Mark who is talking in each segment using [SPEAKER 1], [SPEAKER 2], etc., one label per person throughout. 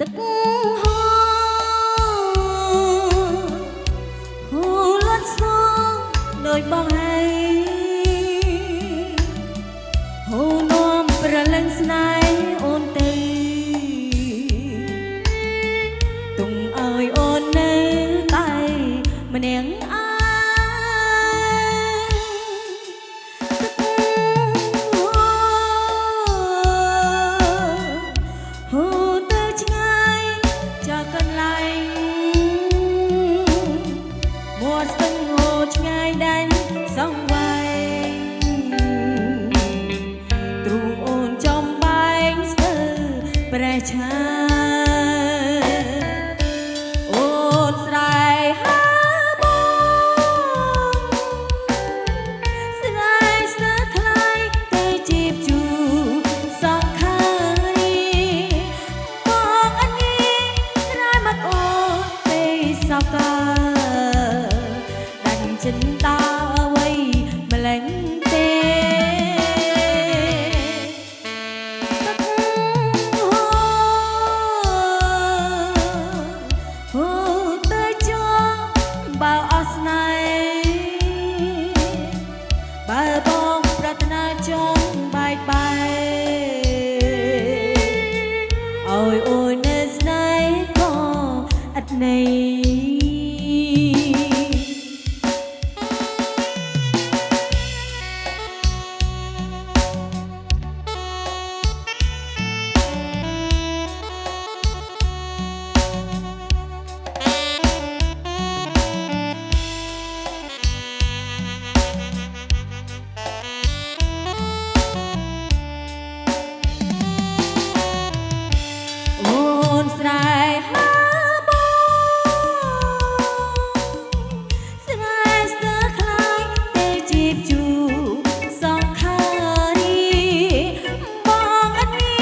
[SPEAKER 1] ទឹកហូហូលត់ស្នូដោយបងហើយហូនាំប្រលឹងស្នេហ៍អូនទៅទុំឲ្យអូននៅតែម្នាក់ឯងប្រឆាអូនស្រែហាបងស្រែស្ទើរថ្លៃទៅជីបជូសងខារីបងអនីស្រែមកអូនទៅសោកាដាច់ចិនតាអ្វីម្លេះទេបើបងប្រាថ្នាចង់បែកបែកឲ្យអូននៅស្នេហ៍ក៏ឥតន័យស្រែហាបងស្រែស្ទើរខ្លាយទៅជីបជូសងខារីបងអនី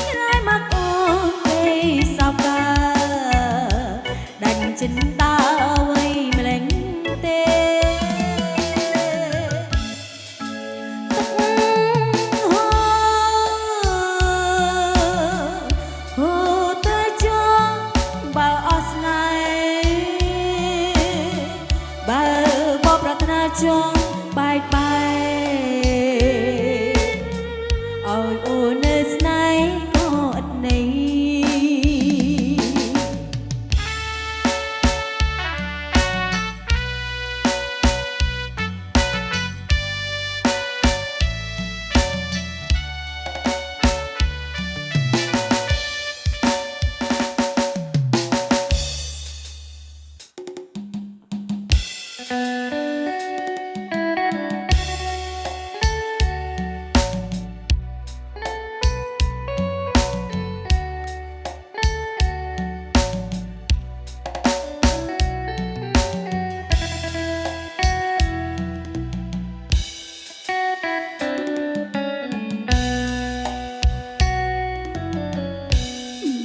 [SPEAKER 1] ស្រែមកអូនទៅសោកាដាច់ចិនតាអ្វីម្លេះទេបើបងប្រាថ្នាចង់បែកបែកឲ្យអូននៅស្នេហ៍ក៏ឥតន័យ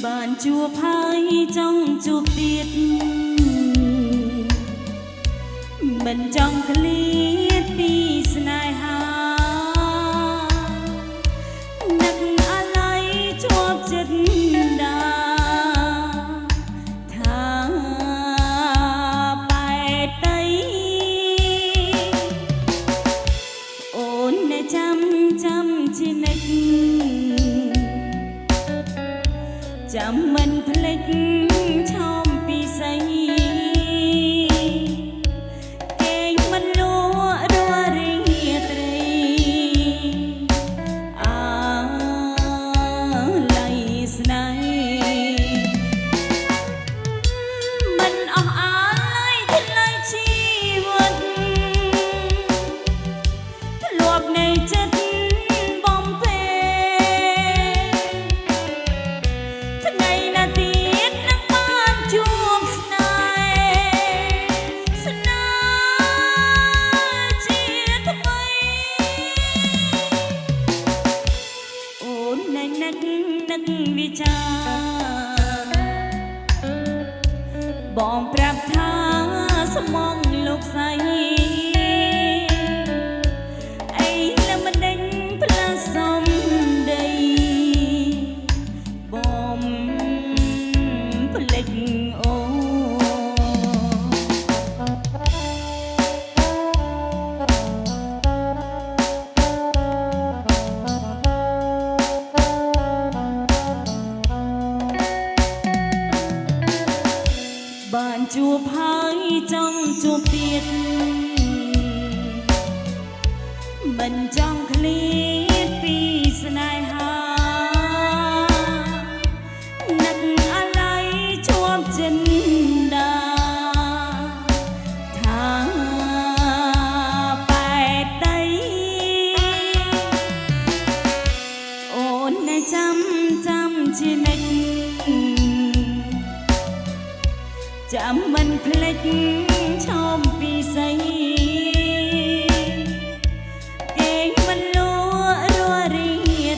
[SPEAKER 1] បានជួបហើយចង់ជួបទៀតមិនចង់ឃ្លាតពីស្នេហានឹកអាឡ័យជាប់ចិត្តដាថាបែកដីអូននៅចាំជានិច្ចចាំមិនភ្លេចឆោមពីស័យគេងមិនលក់រាល់រាត្រីអាឡ័យស្នេហ៍មិនអស់អាឡ័យថ្លៃជីវិតធ្លាប់នៅចិត្តបំពេថ្ងៃណាទៀតនឹងបានជួបស្នេហ៍ ជួបហើយចង់ជួបទៀតមិនចង់ឃ្លាតពីស្នេហានឹកអាឡ័យជាប់ចិនដាថាបែតដីអូននៅចាំជានិច្ចចាំមិនភ្លេចឈប់ពីស្អីគេមិនលួរារី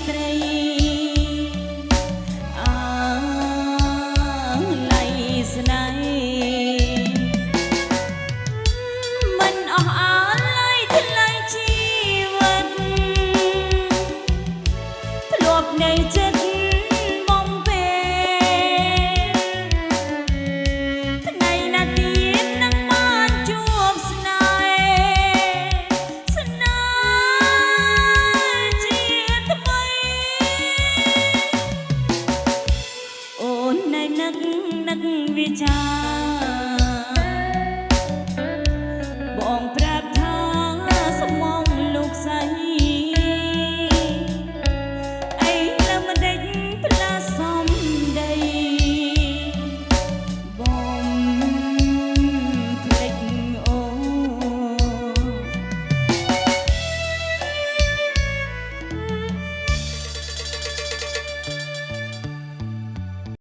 [SPEAKER 1] ត្រីអាឡ័យស្នេហ៍មិនអស់អាឡ័យថ្លៃជីវិតធ្លាប់នៅចិត្តនឹកវិចា